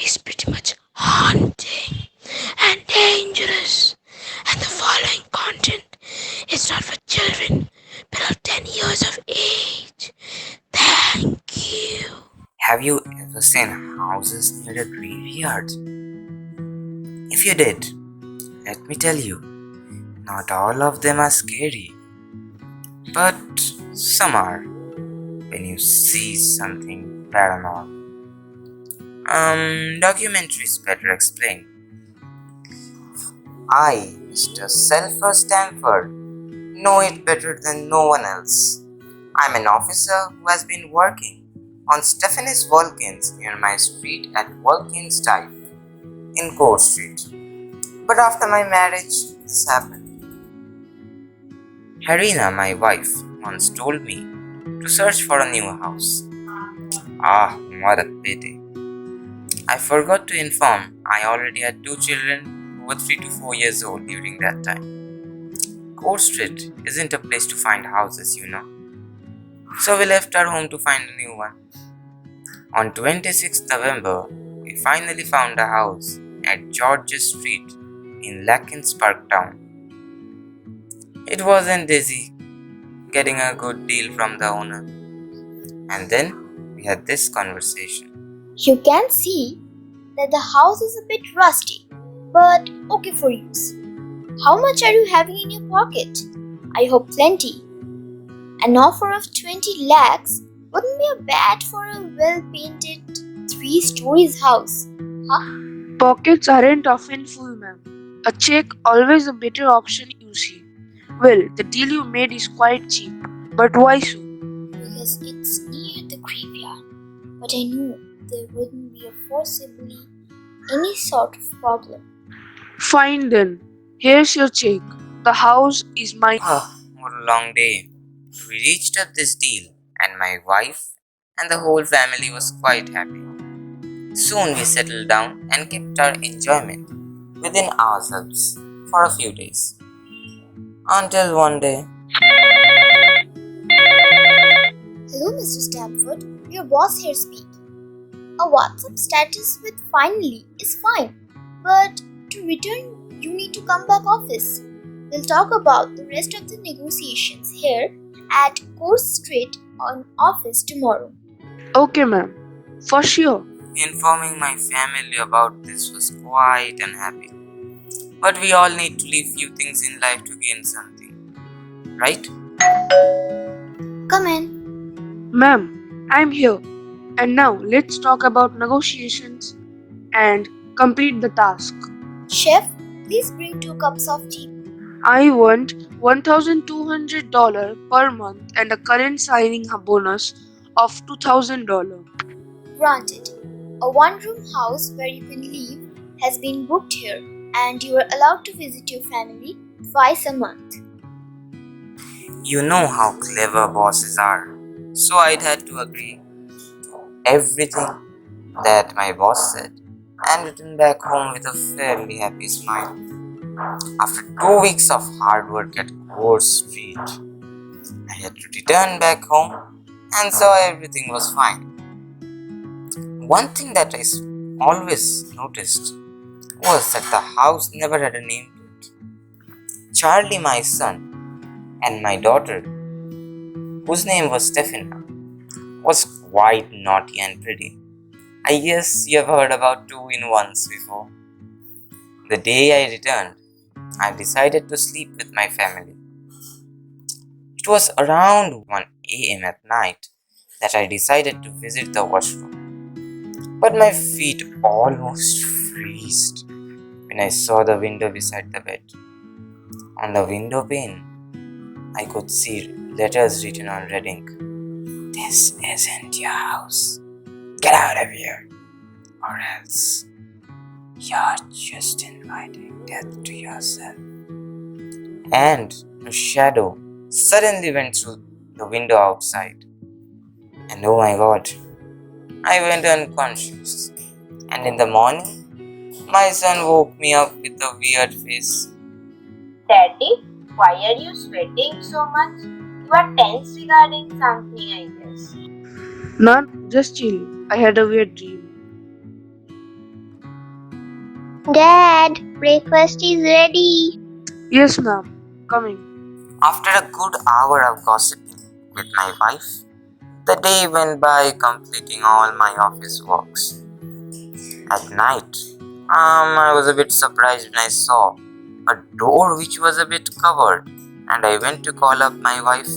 is pretty much haunting and dangerous. And the following content is not for children below 10 years of age. Thank you. Have you ever seen houses near a graveyard? If you did, let me tell you, not all of them are scary, but some are when you see something paranormal. Documentaries better explain. I, Mr. Selfer Stanford, know it better than no one else. I'm an officer who has been working on Stephanie's Volcans near my street at Volcans Type in Court Street. But after my marriage, this happened. Harina, my wife, once told me to search for a new house. Ah, what a pity. I forgot to inform I already had two children who were 3 to 4 years old during that time. Court Street isn't a place to find houses, you know. So we left our home to find a new one. On 26th November, we finally found a house at George's Street in Lackins Park Town. It wasn't easy getting a good deal from the owner. And then we had this conversation. You can see that the house is a bit rusty, but okay for use. How much are you having in your pocket? I hope plenty. An offer of 20 lakhs wouldn't be bad for a well-painted 3 stories house, huh? Pockets aren't often full, ma'am. A check always a better option, you see. Well, the deal you made is quite cheap, but why so? Because it's near the graveyard. But I knew there wouldn't be a forcibly any sort of problem. Fine then. Here's your check. The house is mine. What a long day. We reached up this deal, and my wife and the whole family was quite happy. Soon we settled down and kept our enjoyment within ourselves for a few days. Until one day, Hello, Mr. Stamford. Your boss here speaking. A WhatsApp status with finally is fine, but to return, you need to come back office. We'll talk about the rest of the negotiations here at Court Street on office tomorrow. Okay, ma'am. For sure. informing my family about this was quite unhappy. But we all need to leave few things in life to gain something, right? Come in. Ma'am, I'm here. And now let's talk about negotiations and complete the task. Chef, please bring 2 cups of tea. I want $1,200 per month and a current signing bonus of $2,000. Granted, a one-room house where you can live has been booked here, and you are allowed to visit your family twice a month. You know how clever bosses are, so I'd had to agree to everything that my boss said and return back home with a fairly happy smile. After 2 weeks of hard work at Gore Street, I had to return back home and saw everything was fine. One thing that I always noticed was that the house never had a name to it. Charlie, my son, and my daughter, whose name was Stephina, was quite naughty and pretty. I guess you have heard about two-in-ones before. The day I returned, I decided to sleep with my family. It was around 1 a.m. at night that I decided to visit the washroom. But my feet almost freezed when I saw the window beside the bed. On the window pane, I could see letters written on red ink. This isn't your house. Get out of here, or else you're just inviting death to yourself. And a shadow suddenly went through the window outside. And oh my god, I went unconscious. And in the morning, my son woke me up with a weird face. Daddy, why are you sweating so much? You are tense regarding something, I guess. None, just chill. I had a weird dream. Dad, breakfast is ready. Yes, ma'am. Coming. After a good hour of gossiping with my wife, the day went by completing all my office works. At night, I was a bit surprised when I saw a door which was a bit covered, and I went to call up my wife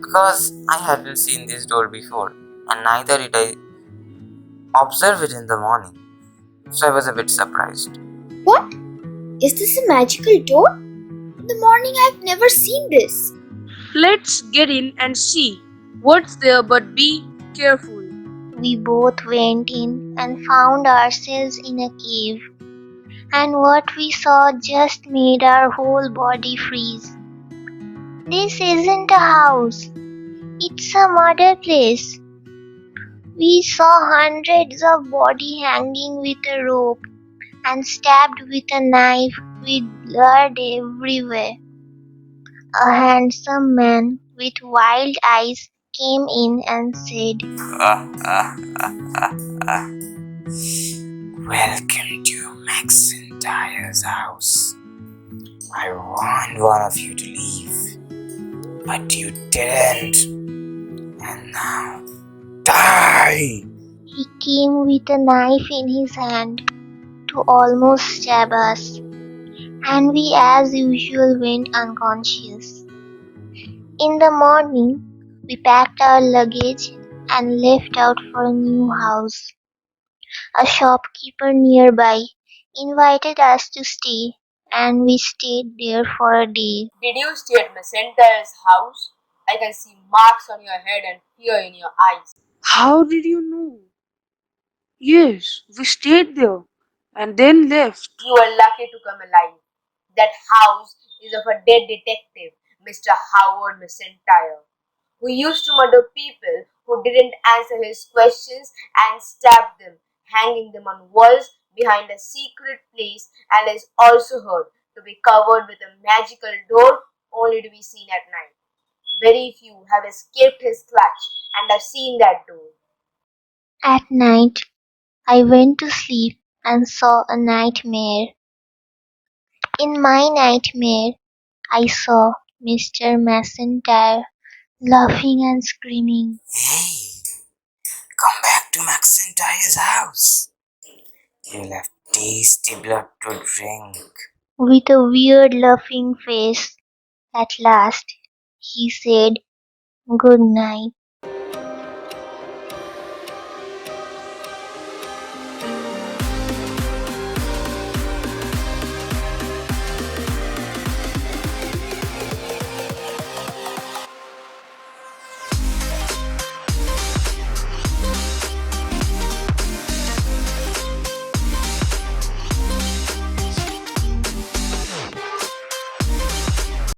because I hadn't seen this door before, and neither did I observe it in the morning. So I was a bit surprised. What? Is this a magical door? In the morning, I've never seen this. Let's get in and see what's there, but be careful. We both went in and found ourselves in a cave, and what we saw just made our whole body freeze. This isn't a house, it's a murder place. We saw hundreds of bodies hanging with a rope and stabbed with a knife with blood everywhere. A handsome man with wild eyes came in and said, Welcome to Mascentire's house. I warned one of you to leave, but you didn't. And now, die! He came with a knife in his hand to almost stab us, and we as usual went unconscious. In the morning, we packed our luggage and left out for a new house. A shopkeeper nearby invited us to stay, and we stayed there for a day. Did you stay at Mascentire's house? I can see marks on your head and fear in your eyes. How did you know? Yes, we stayed there and then left. You were lucky to come alive. That house is of a dead detective, Mr. Howard Mascentire, who used to murder people who didn't answer his questions and stab them, hanging them on walls behind a secret place, and is also heard to be covered with a magical door only to be seen at night. Very few have escaped his clutch and have seen that door. At night, I went to sleep and saw a nightmare. In my nightmare, I saw Mr. Mascentire laughing and screaming. Hey, come back to Mascentire's house. You'll have tasty blood to drink. With a weird laughing face, at last he said good night.